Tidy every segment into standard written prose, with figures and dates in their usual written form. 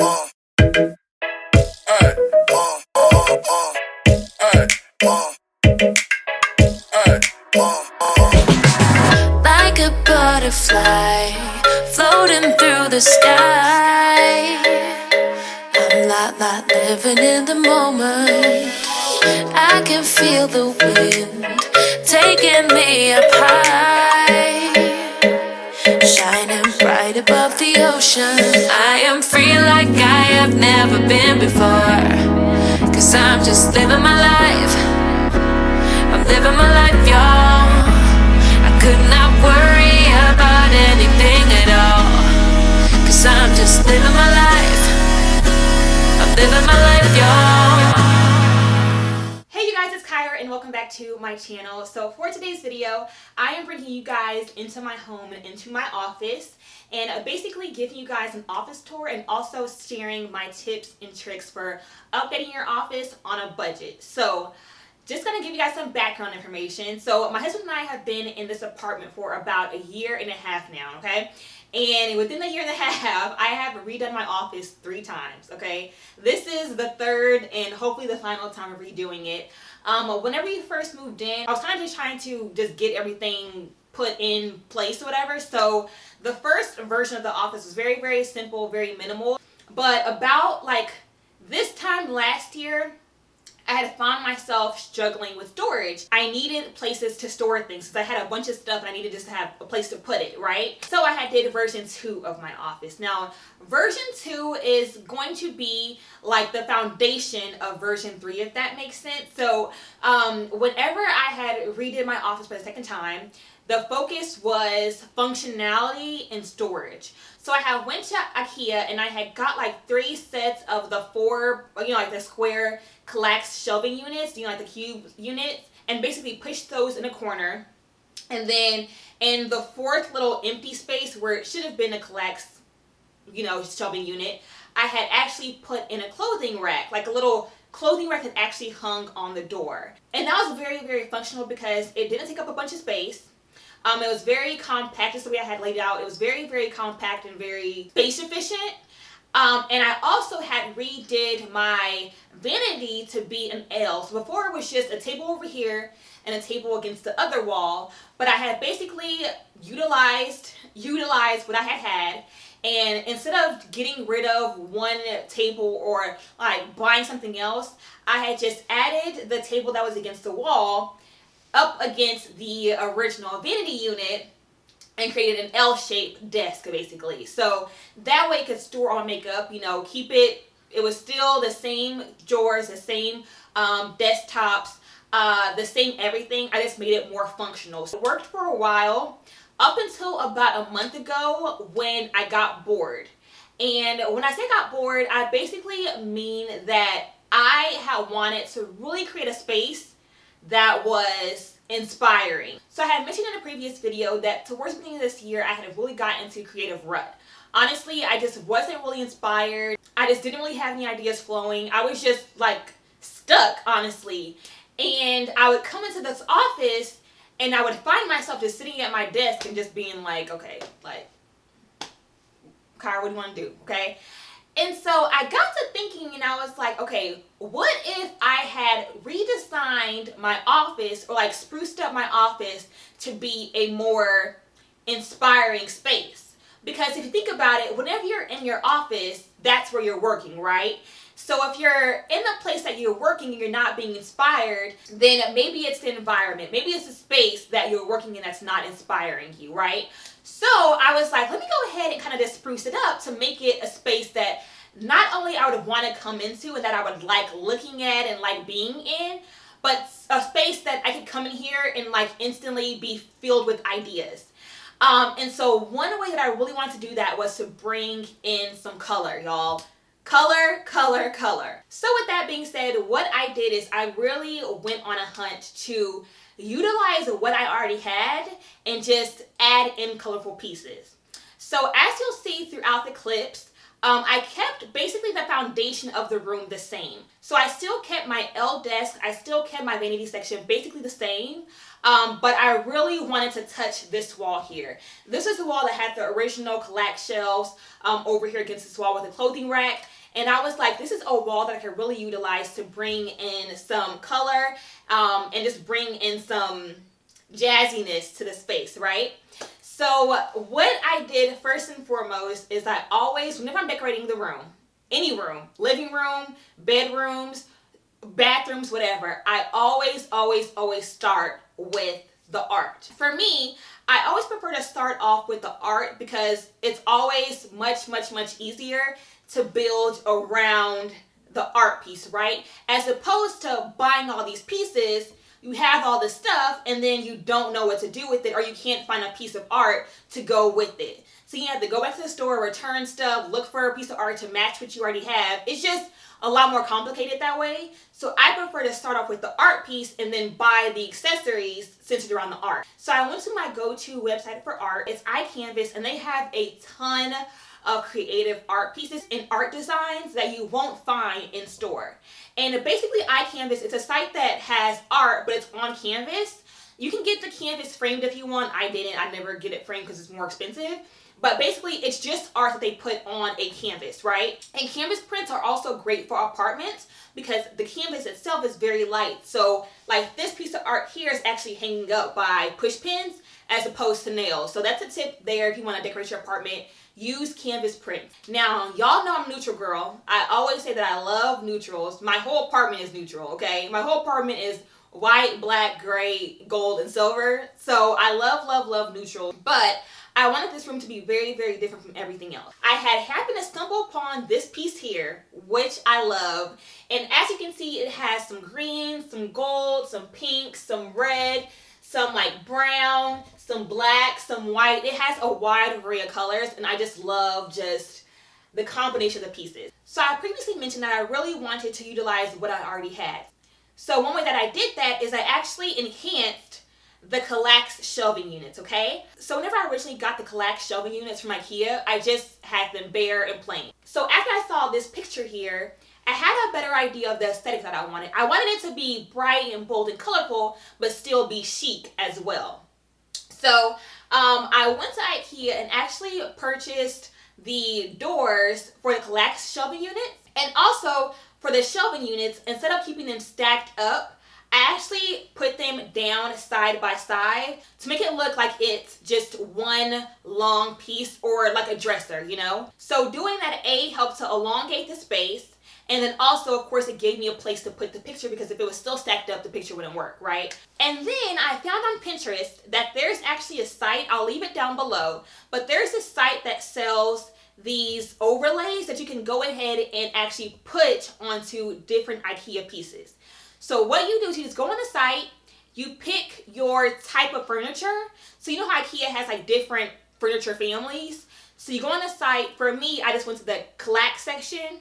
Like a butterfly floating through the sky, I'm not living in the moment. I can feel the wind taking me up high, shining bright above the ocean. I am free like I have never been before, 'cause I'm just living my life. I'm living my life, y'all. I could not worry about anything at all, 'cause I'm just living my life. I'm living my life, y'all. Hey you guys, it's Kyra and welcome back to my channel. So for today's video, I am bringing you guys into my home and into my office, and basically giving you guys an office tour and also sharing my tips and tricks for updating your office on a budget. So just gonna give you guys some background information. So my husband and I have been in this apartment for about a year and a half now, okay? And within the year and a half, I have redone my office 3 times, okay? This is the third and hopefully the final time of redoing it. Whenever you first moved in, I was kind of just trying to just get everything put in place or whatever. So the first version of the office was very, very simple, very minimal. But about like this time last year, I had found myself struggling with storage. I needed places to store things because I had a bunch of stuff and I needed just to have a place to put it, right? So I did version 2 of my office. Now, version 2 is going to be like the foundation of version 3, if that makes sense. So whenever I had redid my office for the second time, the focus was functionality and storage. So I had went to IKEA and I had got like 3 sets of the 4, like the square collapsed shelving units, like the cube units, and basically pushed those in a corner. And then in the 4th little empty space where it should have been a collapsed, shelving unit, I had actually put in a clothing rack, like a little clothing rack that actually hung on the door. And that was very, very functional because it didn't take up a bunch of space. It was very compact, just the way I had laid it out. It was very, very compact and very space efficient. And I also had redid my vanity to be an L. So before it was just a table over here and a table against the other wall. But I had basically utilized what I had. And instead of getting rid of one table or like buying something else, I had just added the table that was against the wall up against the original vanity unit and created an L-shaped desk basically. So that way it could store all my makeup, keep it. It was still the same drawers, the same desktops, the same everything. I just made it more functional. So it worked for a while up until about a month ago when I got bored. And when I say got bored, I basically mean that I had wanted to really create a space that was inspiring. So I had mentioned in a previous video that towards the beginning of this year, I had really gotten into creative rut. Honestly, I just wasn't really inspired. I just didn't really have any ideas flowing. I was just like stuck, honestly. And I would come into this office and I would find myself just sitting at my desk and just being like, okay, like, Kyra, what do you want to do, okay? And so I got to thinking and I was like, okay, what if I had redesigned my office or like spruced up my office to be a more inspiring space? Because if you think about it, whenever you're in your office, that's where you're working, right? So if you're in the place that you're working and you're not being inspired, then maybe it's the environment. Maybe it's the space that you're working in that's not inspiring you, right? So I was like, let me go ahead and kind of just spruce it up to make it a space that not only I would want to come into and that I would like looking at and like being in, but a space that I could come in here and like instantly be filled with ideas. And so one way that I really wanted to do that was to bring in some color, y'all. Color, color, color. So with that being said, what I did is I really went on a hunt to utilize what I already had and just add in colorful pieces. So as you'll see throughout the clips, I kept basically the foundation of the room the same. So I still kept my L desk, I still kept my vanity section basically the same, but I really wanted to touch this wall here. This is the wall that had the original CARYLIC shelves over here against this wall with a clothing rack. And I was like, this is a wall that I could really utilize to bring in some color and just bring in some jazziness to the space, right? So what I did first and foremost is I always, whenever I'm decorating the room, any room, living room, bedrooms, bathrooms, whatever, I always start with the art. For me, I always prefer to start off with the art because it's always much easier to build around the art piece, right? As opposed to buying all these pieces, you have all this stuff and then you don't know what to do with it, or you can't find a piece of art to go with it. So you have to go back to the store, return stuff, look for a piece of art to match what you already have. It's just a lot more complicated that way. So I prefer to start off with the art piece and then buy the accessories centered around the art. So I went to my go-to website for art. It's iCanvas, and they have a ton of creative art pieces and art designs that you won't find in store. And basically iCanvas, it's a site that has art, but it's on canvas. You can get the canvas framed if you want. I didn't. I never get it framed because it's more expensive. But basically, it's just art that they put on a canvas, right? And canvas prints are also great for apartments because the canvas itself is very light. So, like this piece of art here is actually hanging up by push pins as opposed to nails. So that's a tip there if you want to decorate your apartment. Use canvas prints. Now, y'all know I'm a neutral girl. I always say that I love neutrals. My whole apartment is neutral, okay? My whole apartment is white, black, gray, gold, and silver. So I love neutrals. But I wanted this room to be very different from everything else. I had happened to stumble upon this piece here, which I love. And as you can see, it has some green, some gold, some pink, some red, some like brown, some black, some white. It has a wide array of colors, and I just love just the combination of the pieces. So I previously mentioned that I really wanted to utilize what I already had. So one way that I did that is I actually enhanced the CARYLIC shelving units, okay? So whenever I originally got the CARYLIC shelving units from IKEA, I just had them bare and plain. So after I saw this picture here, I had a better idea of the aesthetic that I wanted. I wanted it to be bright and bold and colorful, but still be chic as well. So I went to IKEA and actually purchased the doors for the CARYLIC shelving units. And also for the shelving units, instead of keeping them stacked up, I actually put them down side by side to make it look like it's just one long piece, or like a dresser, you know? So doing that, A, helped to elongate the space. And then also, of course, it gave me a place to put the picture, because if it was still stacked up, the picture wouldn't work, right? And then I found on Pinterest that there's actually a site, I'll leave it down below, but there's a site that sells these overlays that you can go ahead and actually put onto different IKEA pieces. So what you do is you just go on the site, you pick your type of furniture. So you know how IKEA has like different furniture families? So you go on the site. For me, I just went to the CARYLIC section.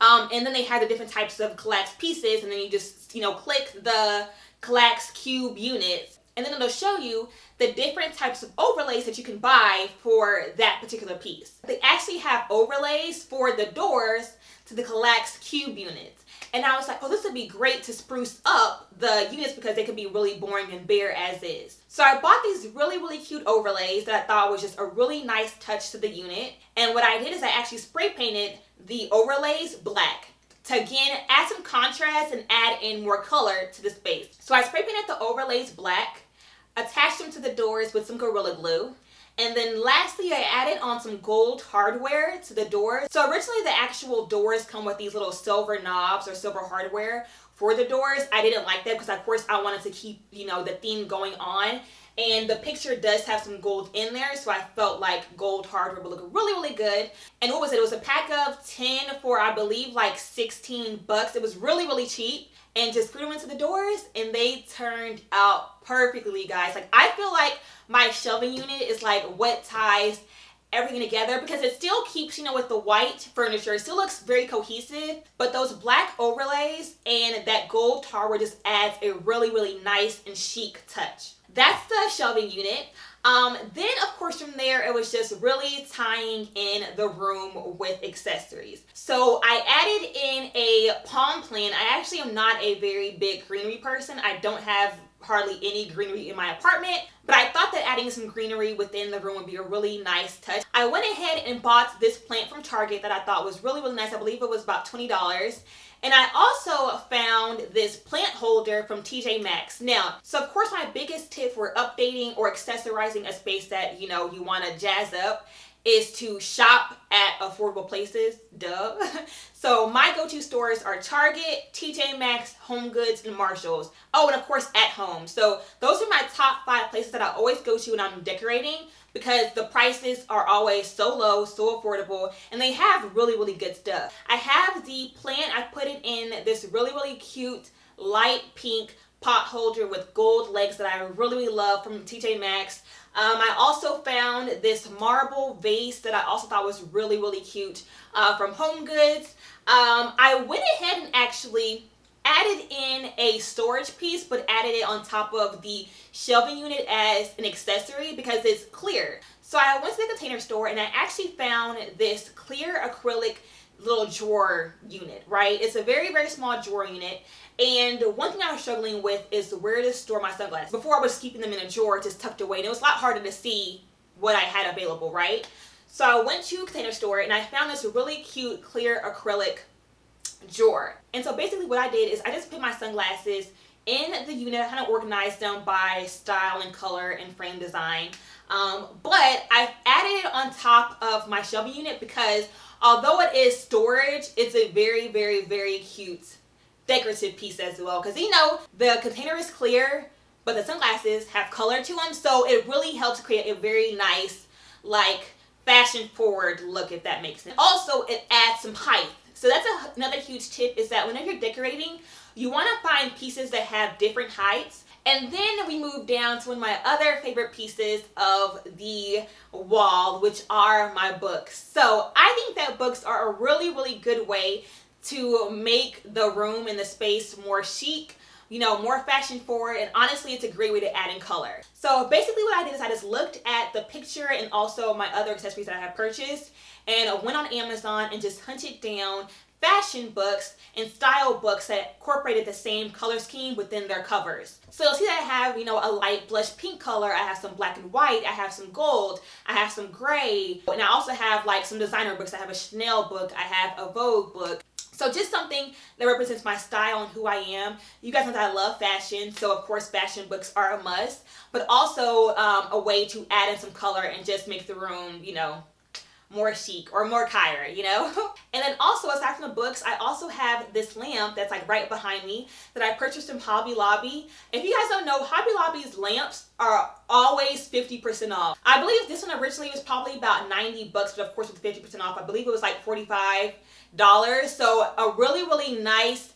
And then they have the different types of CARYLIC pieces, and then you just, you know, click the CARYLIC cube units, and then it'll show you the different types of overlays that you can buy for that particular piece. They actually have overlays for the doors to the CARYLIC cube units. And I was like, oh, this would be great to spruce up the units because they could be really boring and bare as is. So I bought these really cute overlays that I thought was just a really nice touch to the unit. And what I did is I actually spray painted the overlays black to again add some contrast and add in more color to the space. So I spray painted the overlays black, attached them to the doors with some Gorilla Glue. And then lastly, I added on some gold hardware to the doors. So originally the actual doors come with these little silver knobs or silver hardware for the doors. I didn't like that because of course I wanted to keep, you know, the theme going on. And the picture does have some gold in there, so I felt like gold hardware would look really good. And what was it? It was a pack of 10 for, I believe, like 16 bucks. It was really cheap. And just screwed them into the doors, and they turned out perfectly, guys. Like, I feel like my shelving unit is like what ties everything together, because it still keeps, you know, with the white furniture, it still looks very cohesive, but those black overlays and that gold hardware just adds a really nice and chic touch. That's the shelving unit. Then of course from there it was just really tying in the room with accessories. So I added in a palm plant. I actually am not a very big greenery person. I don't have hardly any greenery in my apartment, but I thought that adding some greenery within the room would be a really nice touch. I went ahead and bought this plant from Target that I thought was really, really nice. I believe it was about $20. And I also found this plant holder from TJ Maxx. Now, so of course my biggest tip for updating or accessorizing a space that, you know, you want to jazz up is to shop at affordable places, duh. So my go-to stores are Target, TJ Maxx, Home Goods, and Marshalls. Oh, and of course At Home. So those are my top 5 places that I always go to when I'm decorating, because the prices are always so low, so affordable, and they have really, really good stuff. I have the plant, I put it in this really, really cute light pink pot holder with gold legs that I really, really love from TJ Maxx. I also found this marble vase that I also thought was really, really cute from Home Goods. I went ahead and actually added in a storage piece, but added it on top of the shelving unit as an accessory because it's clear. So I went to the container store and I actually found this clear acrylic little drawer unit, right? It's a very, very small drawer unit. And one thing I was struggling with is where to store my sunglasses. Before I was keeping them in a drawer just tucked away, and it was a lot harder to see what I had available, right? So I went to a container store and I found this really cute clear acrylic drawer. And so basically what I did is I just put my sunglasses in the unit. I kind of organized them by style and color and frame design. But I've added it on top of my shelving unit because although it is storage, it's a very, very, very cute decorative piece as well. Because, you know, the container is clear, but the sunglasses have color to them. So it really helps create a very nice, like, fashion forward look, if that makes sense. Also, it adds some height. So that's another huge tip, is that whenever you're decorating, you want to find pieces that have different heights. And then we move down to one of my other favorite pieces of the wall, which are my books. So I think that books are a really, really good way to make the room and the space more chic, you know, more fashion forward, and honestly it's a great way to add in color. So basically what I did is I just looked at the picture and also my other accessories that I have purchased, and I went on Amazon and just hunted down fashion books and style books that incorporated the same color scheme within their covers. So you'll see that I have, you know, a light blush pink color, I have some black and white, I have some gold, I have some gray, and I also have like some designer books. I have a Chanel book, I have a Vogue book. So just something that represents my style and who I am. You guys know that I love fashion, so of course fashion books are a must, but also a way to add in some color and just make the room, you know, more chic or more Kyra, you know? And then also, aside from the books, I also have this lamp that's like right behind me that I purchased from Hobby Lobby. If you guys don't know, Hobby Lobby's lamps are always 50% off. I believe this one originally was probably about 90 bucks, but of course with 50% off, I believe it was like $45. So a really, really nice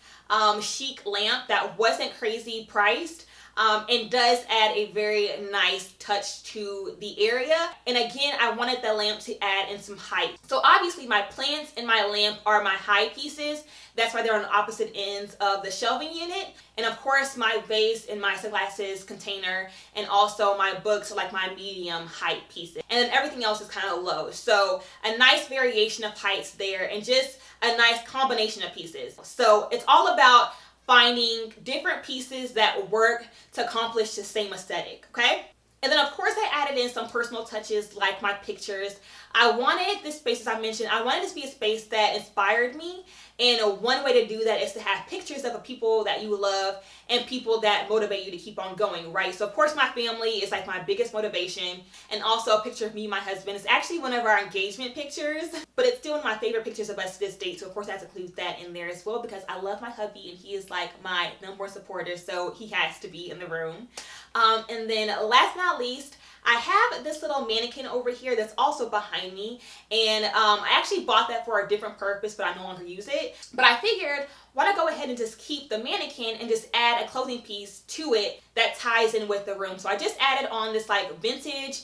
chic lamp that wasn't crazy priced. And does add a very nice touch to the area. And again, I wanted the lamp to add in some height. So obviously my plants and my lamp are my high pieces. That's why they're on the opposite ends of the shelving unit. And of course my vase and my sunglasses container and also my books are like my medium height pieces. And then everything else is kind of low. So a nice variation of heights there and just a nice combination of pieces. So it's all about finding different pieces that work to accomplish the same aesthetic, okay? And then of course I added in some personal touches like my pictures. I wanted this space, as I mentioned, I wanted this to be a space that inspired me. And one way to do that is to have pictures of people that you love and people that motivate you to keep on going, right? So of course my family is like my biggest motivation, and also a picture of me and my husband. It's actually one of our engagement pictures, but it's still one of my favorite pictures of us to this date. So of course I have to include that in there as well because I love my hubby and he is like my #1 supporter, so he has to be in the room. And then last but not least, I have this little mannequin over here that's also behind me, and I actually bought that for a different purpose, but I no longer use it. But I figured, why not go ahead and just keep the mannequin and just add a clothing piece to it that ties in with the room. So I just added on this like vintage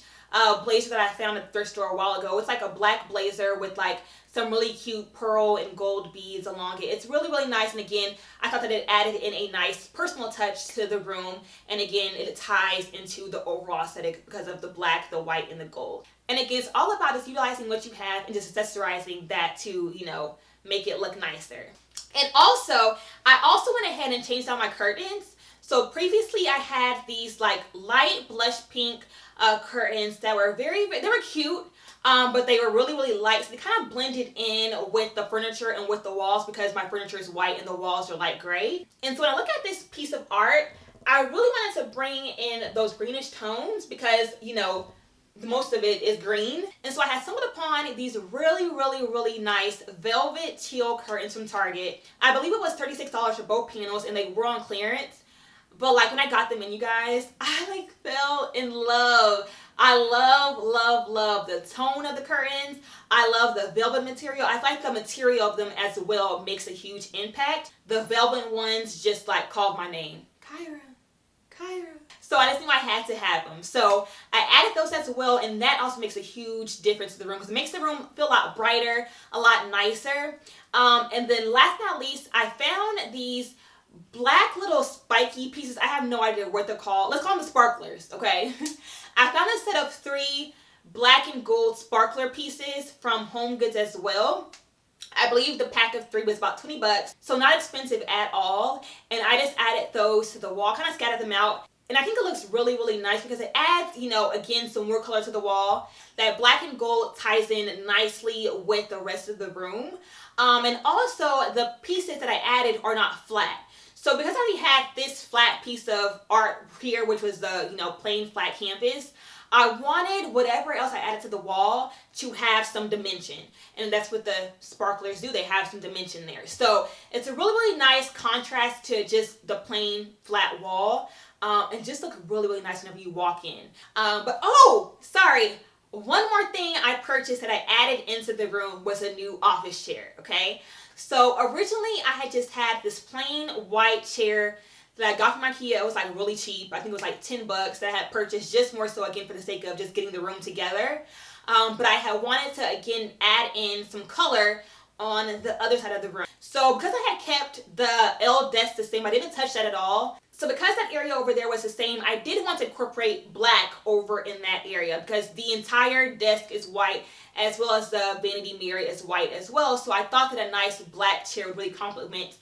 blazer that I found at the thrift store a while ago. It's like a black blazer with like some really cute pearl and gold beads along it. It's really, really nice. And again, I thought that it added in a nice personal touch to the room. And again, it ties into the overall aesthetic because of the black, the white, and the gold. And again, it's all about just utilizing what you have and just accessorizing that to, you know, make it look nicer. And also, I also went ahead and changed out my curtains. So previously I had these like light blush pink curtains that were they were cute, but they were really, really light. So they kind of blended in with the furniture and with the walls because my furniture is white and the walls are light gray. And so when I look at this piece of art, I really wanted to bring in those greenish tones because, you know, most of it is green. And so I had stumbled upon these really, really, really nice velvet teal curtains from Target. I believe it was $36 for both panels and they were on clearance. But like when I got them in, you guys, I like fell in love. I love the tone of the curtains. I love the velvet material. I like the material of them as well makes a huge impact. The velvet ones just like called my name. Kyra. So I just knew I had to have them. So I added those as well, and that also makes a huge difference to the room because it makes the room feel a lot brighter, a lot nicer. And then last but not least, I found these black little spiky pieces. I have no idea what they're called. Let's call them the sparklers, okay? I found a set of 3 black and gold sparkler pieces from Home Goods as well. I believe the pack of 3 was about 20 bucks, so not expensive at all. And I just added those to the wall, kind of scattered them out. And I think it looks really, really nice because it adds, you know, again, some more color to the wall. That black and gold ties in nicely with the rest of the room. And also the pieces that I added are not flat. So because I already had this flat piece of art here, which was the, you know, plain flat canvas, I wanted whatever else I added to the wall to have some dimension. And that's what the sparklers do. They have some dimension there. So it's a really, really nice contrast to just the plain flat wall. And just look really, really nice whenever you walk in. But oh, sorry. One more thing I purchased that I added into the room was a new office chair, okay? So originally I had just had this plain white chair that I got from IKEA. It was like really cheap. I think it was like 10 bucks that I had purchased just more so again for the sake of just getting the room together. But I had wanted to again add in some color on the other side of the room. So because I had kept the L desk the same, I didn't touch that at all. So because that area over there was the same, I did want to incorporate black over in that area because the entire desk is white as well as the vanity mirror is white as well. So I thought that a nice black chair would really complement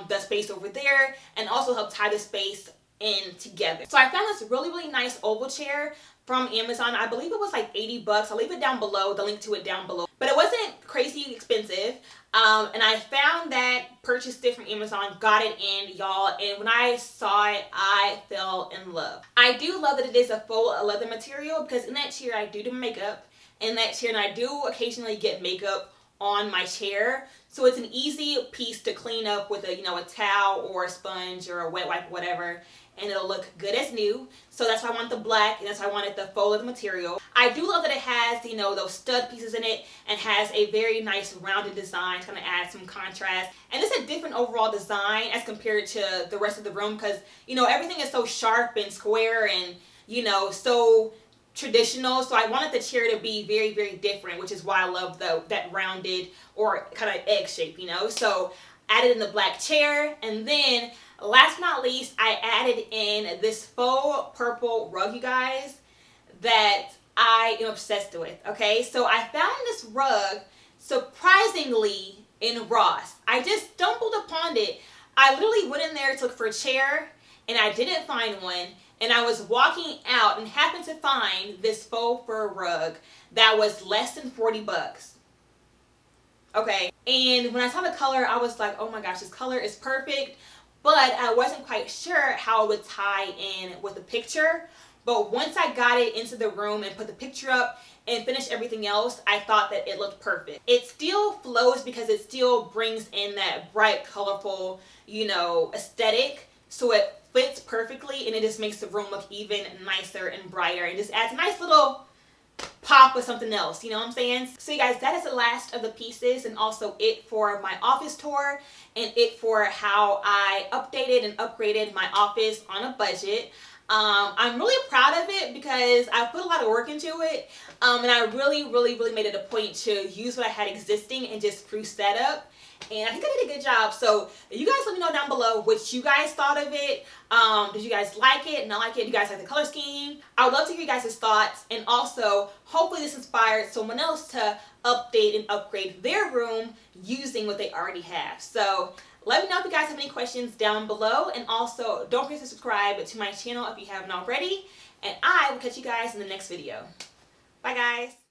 the space over there and also help tie the space in together. So I found this really, really nice oval chair from Amazon. I believe it was like 80 bucks. I'll leave it down below, the link to it down below. But it wasn't crazy expensive. And I found that, purchased it from Amazon, got it in, y'all. And when I saw it, I fell in love. I do love that it is a faux leather material because in that chair, I do makeup in that chair. And I do occasionally get makeup on my chair. So it's an easy piece to clean up with a, you know, a towel or a sponge or a wet wipe, whatever. And it'll look good as new. So that's why I want the black, and that's why I wanted the faux leather material. I do love that it has, you know, those stud pieces in it and has a very nice rounded design to kind of add some contrast. And it's a different overall design as compared to the rest of the room because, you know, everything is so sharp and square and, you know, so traditional. So I wanted the chair to be very, very different, which is why I love that rounded or kind of egg shape, you know. So added in the black chair, and then last but not least, I added in this faux purple rug, you guys, that I am obsessed with, okay? So I found this rug, surprisingly, in Ross. I just stumbled upon it. I literally went in there to look for a chair, and I didn't find one, and I was walking out and happened to find this faux fur rug that was less than 40 bucks. Okay, and when I saw the color, I was like, oh my gosh, this color is perfect. But I wasn't quite sure how it would tie in with the picture. But once I got it into the room and put the picture up and finished everything else, I thought that it looked perfect. It still flows because it still brings in that bright, colorful, you know, aesthetic. So it fits perfectly and it just makes the room look even nicer and brighter. And just adds a nice little pop with something else, you know what I'm saying? So you guys, that is the last of the pieces and also it for my office tour and it for how I updated and upgraded my office on a budget. I'm really proud of it because I put a lot of work into it, and I really made it a point to use what I had existing and just spruce that up. And I think I did a good job. So you guys let me know down below what you guys thought of it. Did you guys like it? Not like it? Do you guys like the color scheme? I would love to hear you guys' thoughts. And also, hopefully this inspired someone else to update and upgrade their room using what they already have. So let me know if you guys have any questions down below. And also, don't forget to subscribe to my channel if you haven't already. And I will catch you guys in the next video. Bye, guys.